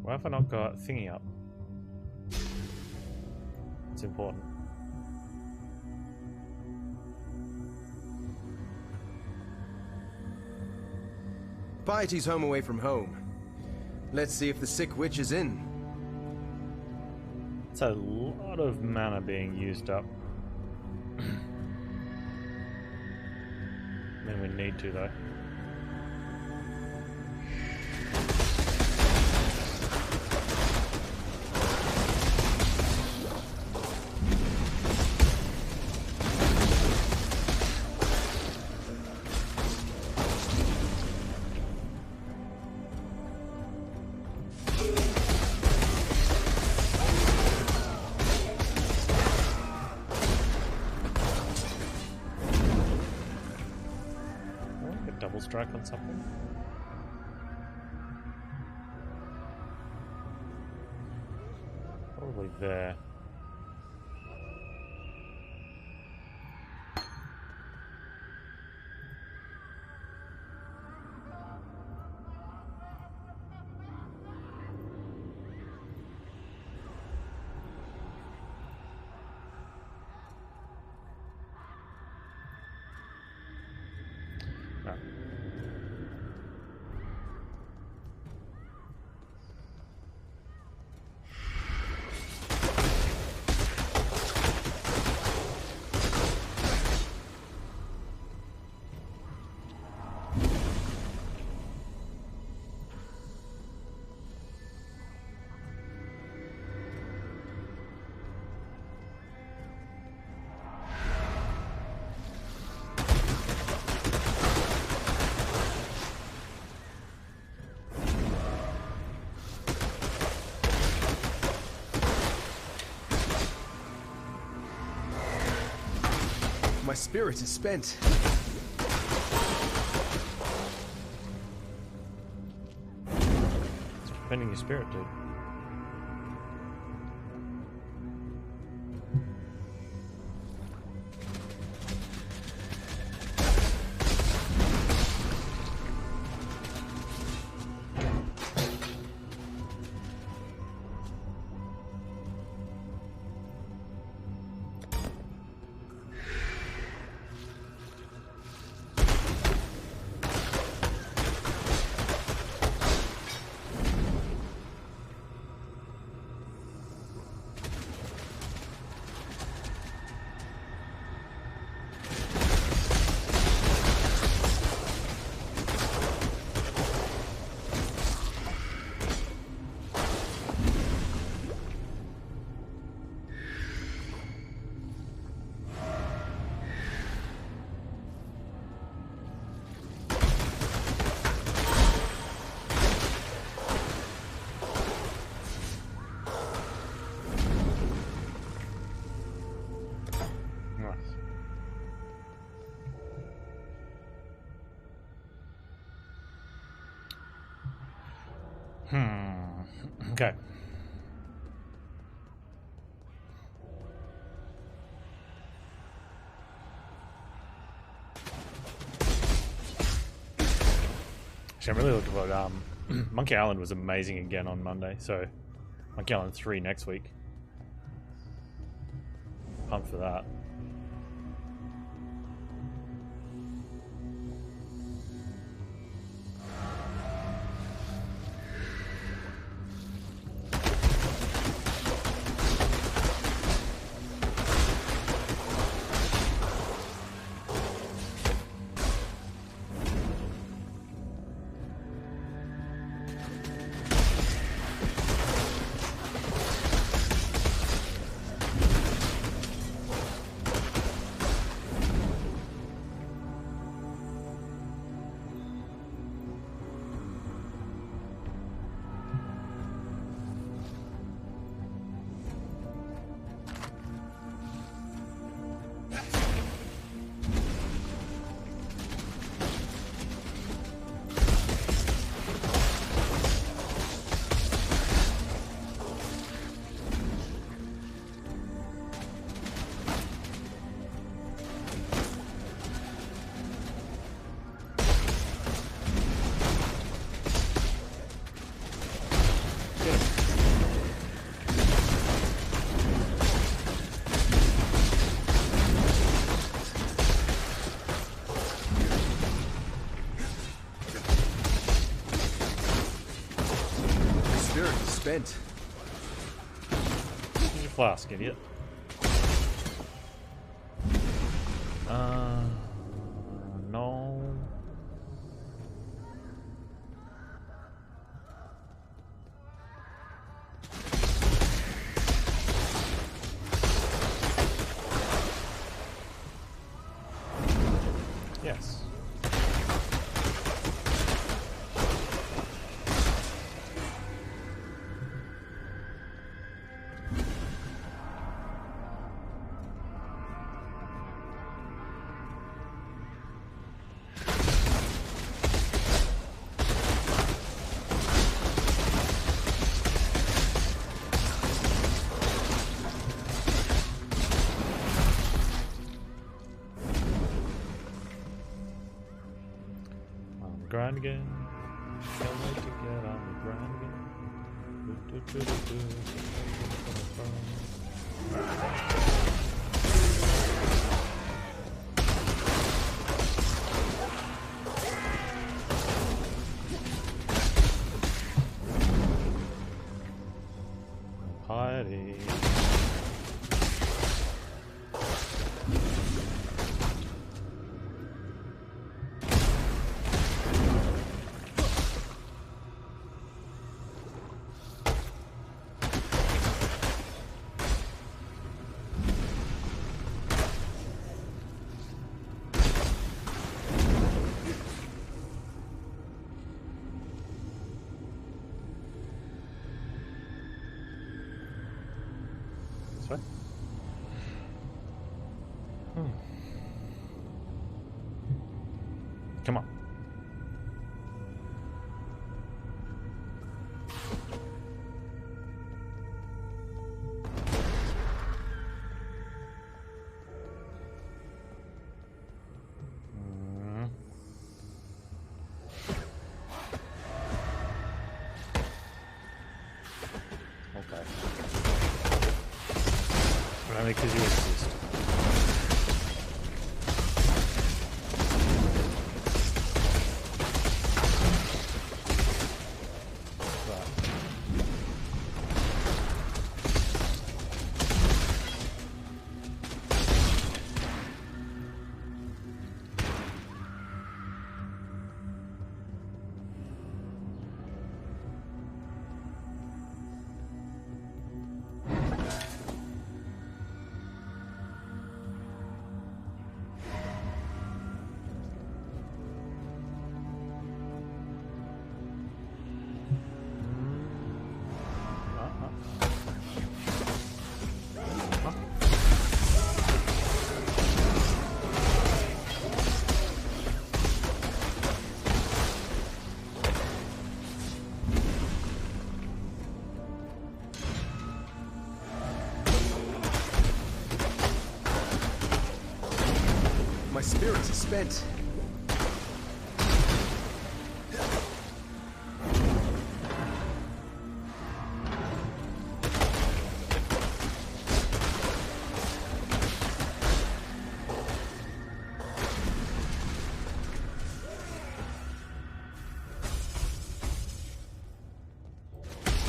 Why have I not got thingy up? It's important. Piety's home away from home. Let's see if the sick witch is in. It's a lot of mana being used up. I mean, we need to, though. Strike on something. Probably there. No. My spirit is spent. It's preventing your spirit, dude. Okay. Actually, I'm really looking forward. Monkey Island was amazing again on Monday, so Monkey Island 3 next week. Pumped for that. spent. Use your flask, idiot. No. Yes. Grind again. Can't wait to get on the grind again. Heidi. This way? Come on. Okay. Only because you exist. My spirits are spent.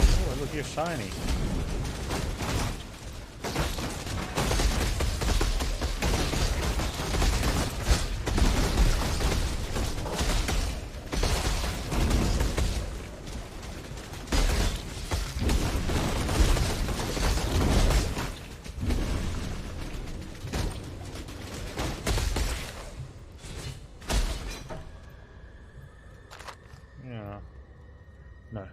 Oh, look, you're shiny. Yeah. No.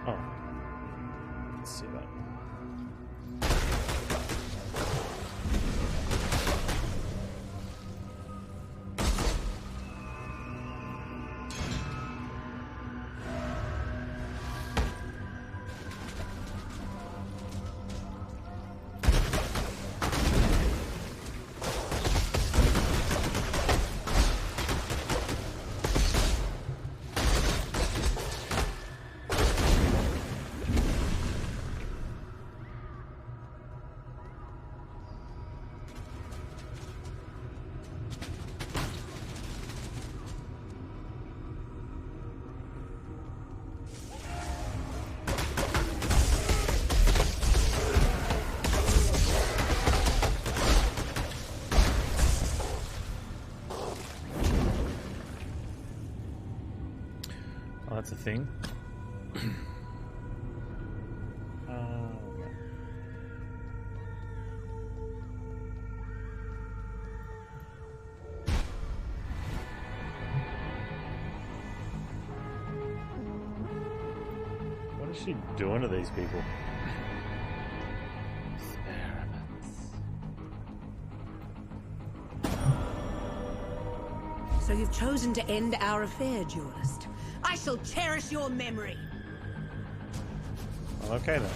Oh. Let's see that. that's a thing. Okay. What is she doing to these people? So you've chosen to end our affair, duelist. I shall cherish your memory. Well, okay then.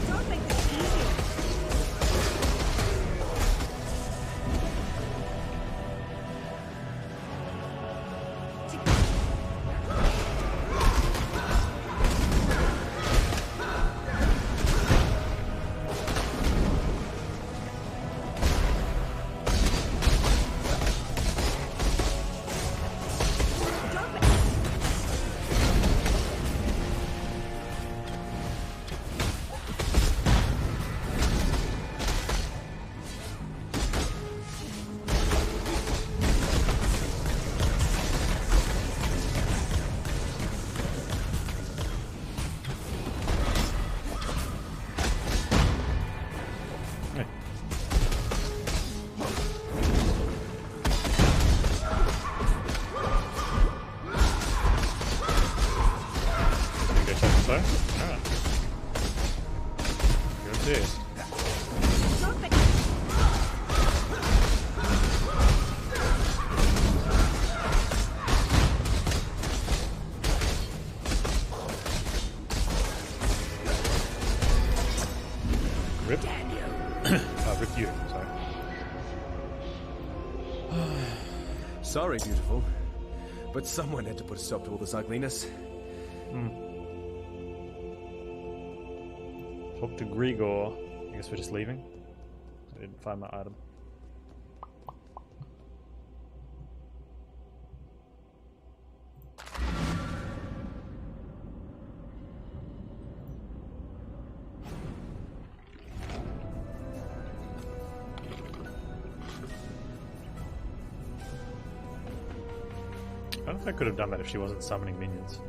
Don't make this easy. Sorry, beautiful. But someone had to put a stop to all this ugliness. Talk to Grigor. I guess we're just leaving. I didn't find my item. I don't know if I could have done that if she wasn't summoning minions.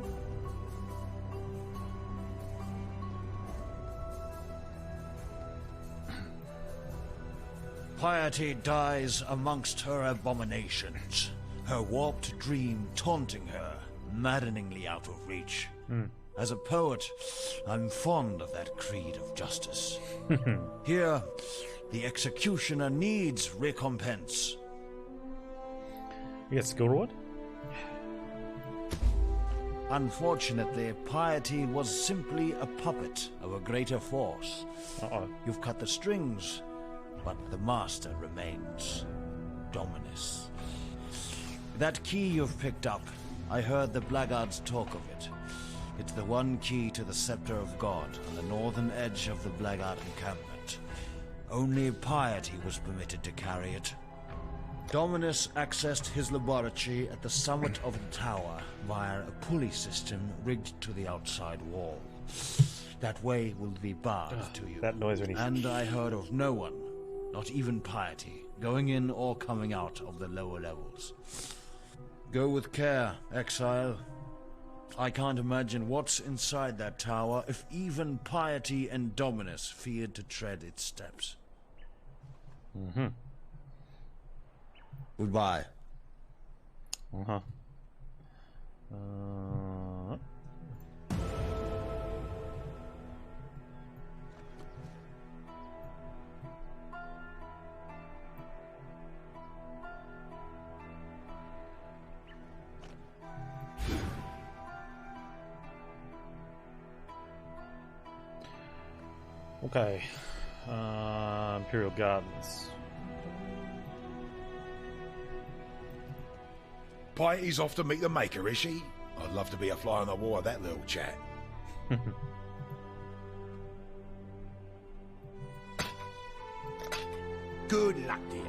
Piety dies amongst her abominations, her warped dream taunting her, maddeningly out of reach. As a poet, I'm fond of that creed of justice. Here, the executioner needs recompense. You get skill reward? Unfortunately, Piety was simply a puppet of a greater force. Uh-oh. You've cut the strings, but the master remains. Dominus. That key you've picked up, I heard the blackguards talk of it. It's the one key to the Scepter of God on the northern edge of the blackguard encampment. Only Piety was permitted to carry it. Dominus accessed his laboratory at the summit of the tower via a pulley system rigged to the outside wall. That way will be barred to you. That noise when he... And I heard of no one, not even Piety, going in or coming out of the lower levels. Go with care, Exile. I can't imagine what's inside that tower if even Piety and Dominus feared to tread its steps. Goodbye. Okay. Imperial Gardens. Piety's off to meet the Maker, is she? I'd love to be a fly on the wall of that little chat. Good luck to you.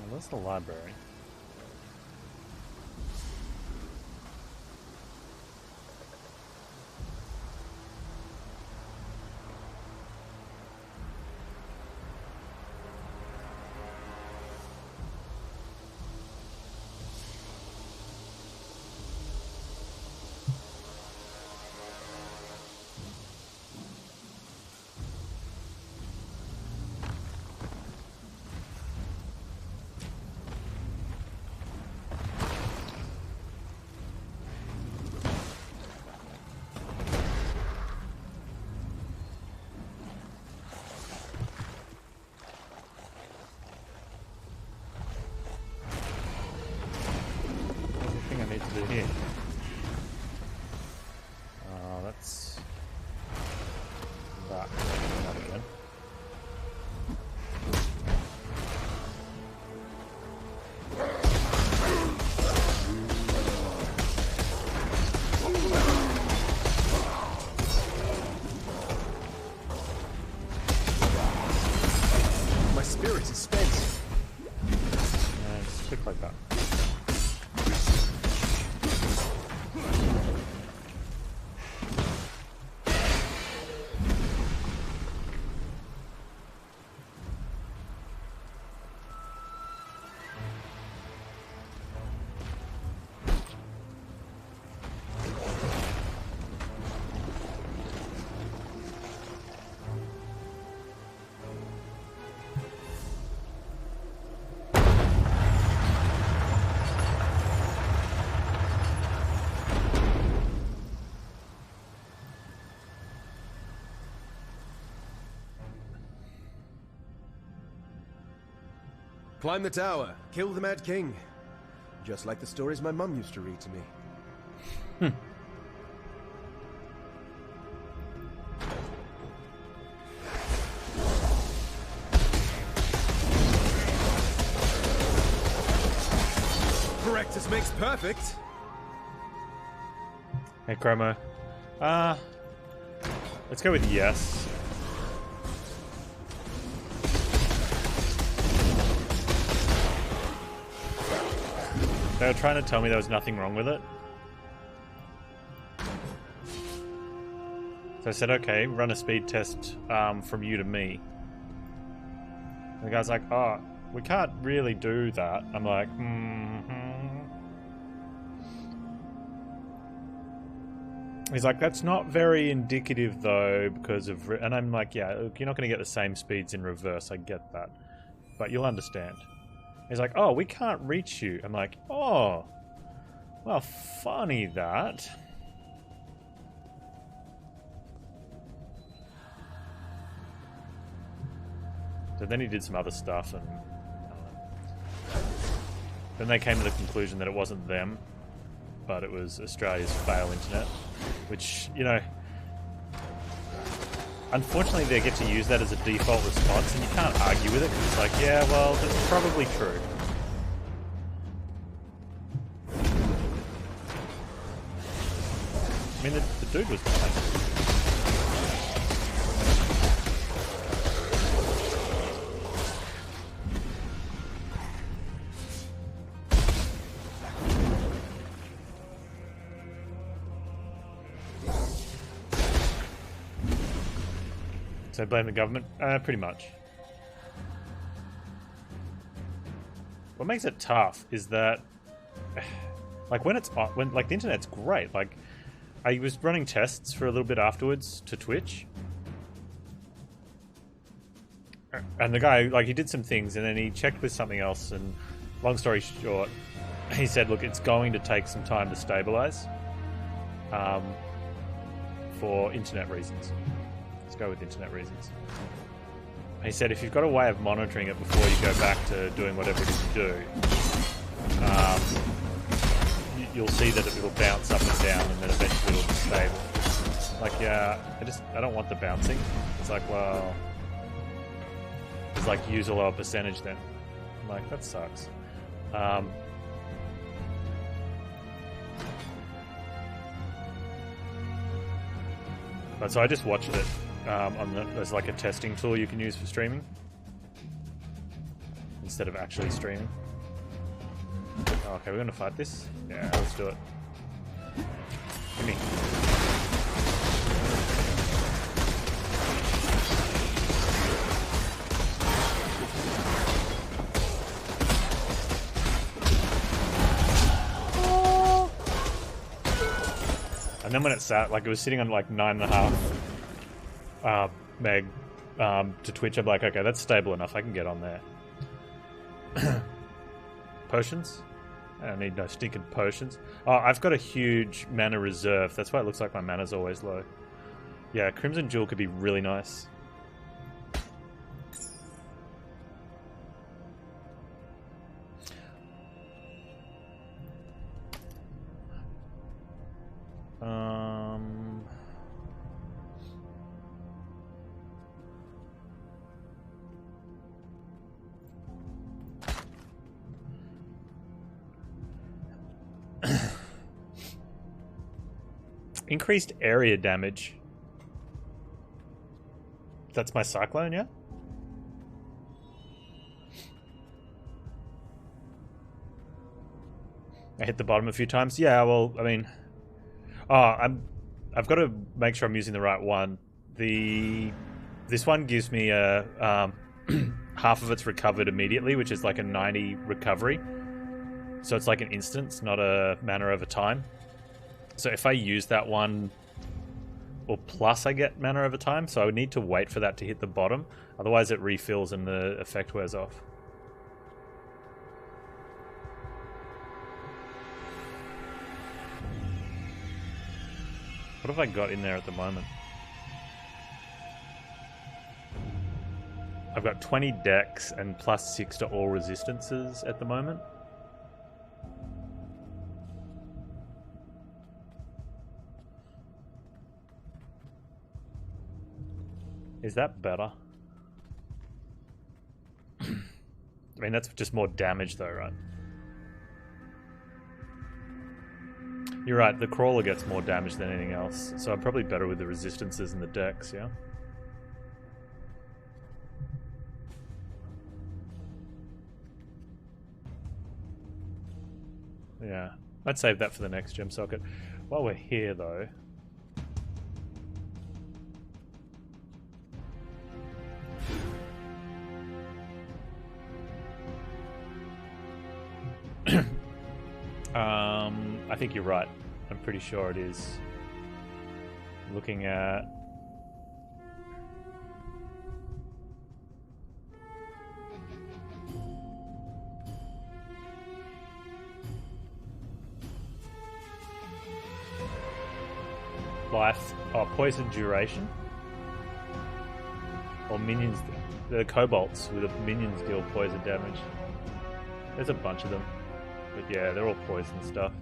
Well, that's the library. Here. That's that. That again. My spirit is spent. And just click like that. Climb the tower, kill the Mad King. Just like the stories my mum used to read to me. Practice makes perfect. Hey, Chromo. Let's go with yes. They were trying to tell me there was nothing wrong with it. So I said, okay, run a speed test from you to me. And the guy's like, oh, we can't really do that. I'm like, He's like, that's not very indicative though, because of... And I'm like, yeah, look, you're not going to get the same speeds in reverse, I get that. But you'll understand. He's like, oh, we can't reach you. I'm like, oh, well, funny that. So then he did some other stuff, and then they came to the conclusion that it wasn't them, but it was Australia's fail internet, which, you know, unfortunately they get to use that as a default response, and you can't argue with it, because it's like, yeah, well, that's probably true. I mean, the dude was fine. So blame the government? Pretty much. What makes it tough is that, like, when the internet's great. Like, I was running tests for a little bit afterwards to Twitch, and the guy, like, he did some things, and then he checked with something else. And long story short, he said, "Look, it's going to take some time to stabilize, for internet reasons." Go with internet reasons. He said if you've got a way of monitoring it before you go back to doing whatever it is you do, you'll see that it will bounce up and down, and then eventually it'll be stable. Like, yeah, I don't want the bouncing. It's like, well, it's like use a lower percentage then. I'm like, that sucks. But so I just watched it. There's like a testing tool you can use for streaming. instead of actually streaming. Oh, okay, we're gonna fight this? Yeah, let's do it. Gimme. And then when it sat, like it was sitting on like 9.5 meg to Twitch, I'm like, okay, that's stable enough. I can get on there. Potions? I don't need no stinking potions. Oh, I've got a huge mana reserve. That's why it looks like my mana's always low. Yeah, Crimson Jewel could be really nice. Increased area damage. That's my cyclone, yeah? I hit the bottom a few times. Yeah, well, I mean, I've got to make sure I'm using the right one. This one gives me a half of it's recovered immediately, which is like a 90 recovery. So it's like an instance, not a mana over time. So if I use that one, or plus I get mana over time, so I would need to wait for that to hit the bottom. Otherwise it refills and the effect wears off. What have I got in there at the moment? I've got 20 dex and plus 6 to all resistances at the moment. Is that better? I mean, that's just more damage though, right? You're right, the crawler gets more damage than anything else, so I'm probably better with the resistances and the dex, yeah? Yeah, I'd save that for the next gem socket. While we're here though... I think you're right. I'm pretty sure it is. Looking at... life... Oh, poison duration? Or minions... The kobolds with the minions deal poison damage. There's a bunch of them. But yeah, they're all poison stuff.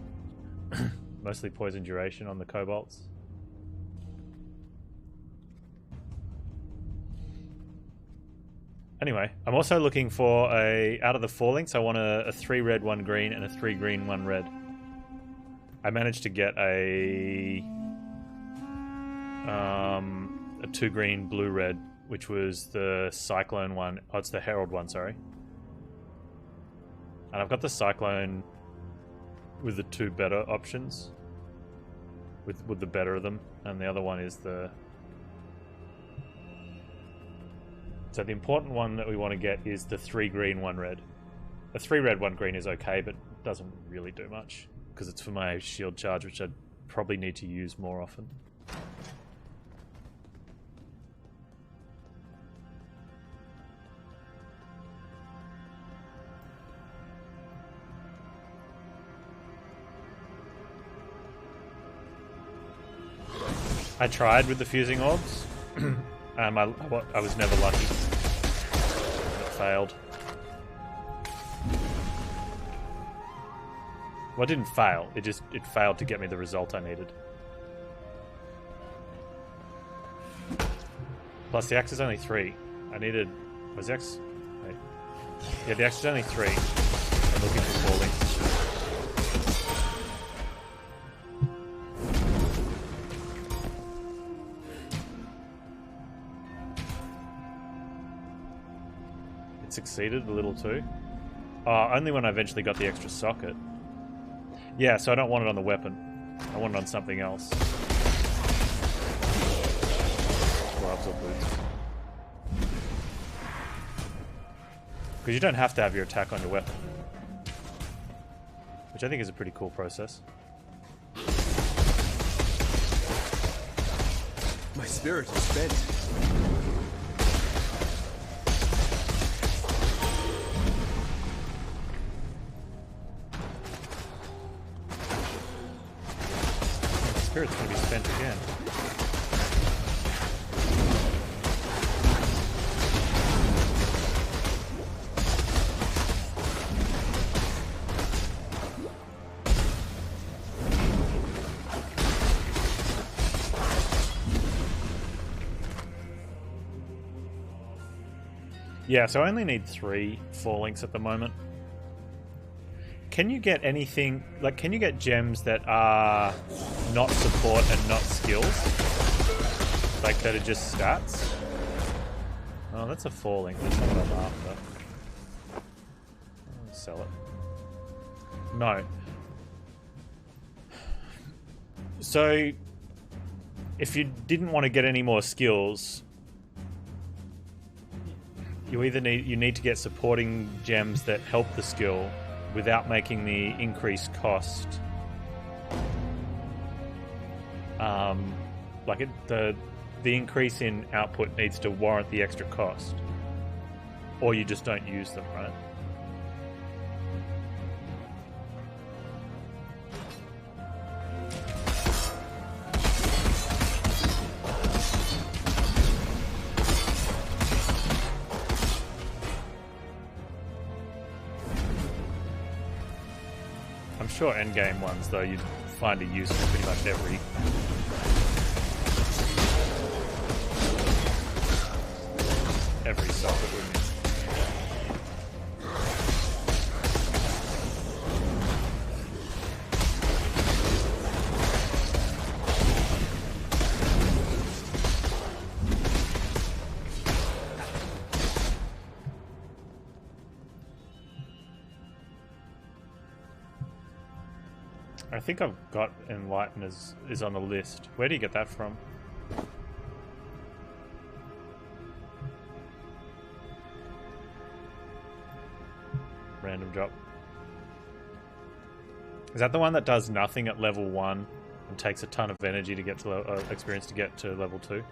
Mostly poison duration on the kobolds. Anyway, I'm also looking for a... Out of the 4 links, I want a 3 red, 1 green, and a 3 green, 1 red. I managed to get a 2 green, blue, red, which was the Cyclone one. Oh, it's the Herald one, sorry. And I've got the Cyclone with the 2 better options. With the better of them. And the other one is the... So the important one that we want to get is the 3 green, 1 red. A 3 red, 1 green is okay, but doesn't really do much. Because it's for my shield charge, which I'd probably need to use more often. I tried with the fusing orbs, and I was never lucky. It failed. Well, it didn't fail. It failed to get me the result I needed. Plus, the axe is only 3. I needed... Was the axe... Wait. Yeah, the axe is only 3. I'm looking for 4 links. succeeded a little too. Only when I eventually got the extra socket. Yeah, so I don't want it on the weapon. I want it on something else. Gloves or boots. Because you don't have to have your attack on your weapon. Which I think is a pretty cool process. My spirit is spent. My spirit's going to be spent again. Yeah, so I only need 3 4 links at the moment. Can you get anything, like, can you get gems that are not support and not skills? Like, that are just stats? Oh, that's a 4 link. That's not what I'm after. I'll sell it. No. So, if you didn't want to get any more skills, you either need to get supporting gems that help the skill without making the increased cost. The increase in output needs to warrant the extra cost, or you just don't use them, right? I'm sure endgame ones, though, you'd find a use for pretty much every socket, wouldn't you? I think I've got Enlighten is on the list. Where do you get that from? Random drop. Is that the one that does nothing at level 1 and takes a ton of energy to get to experience to get to level 2?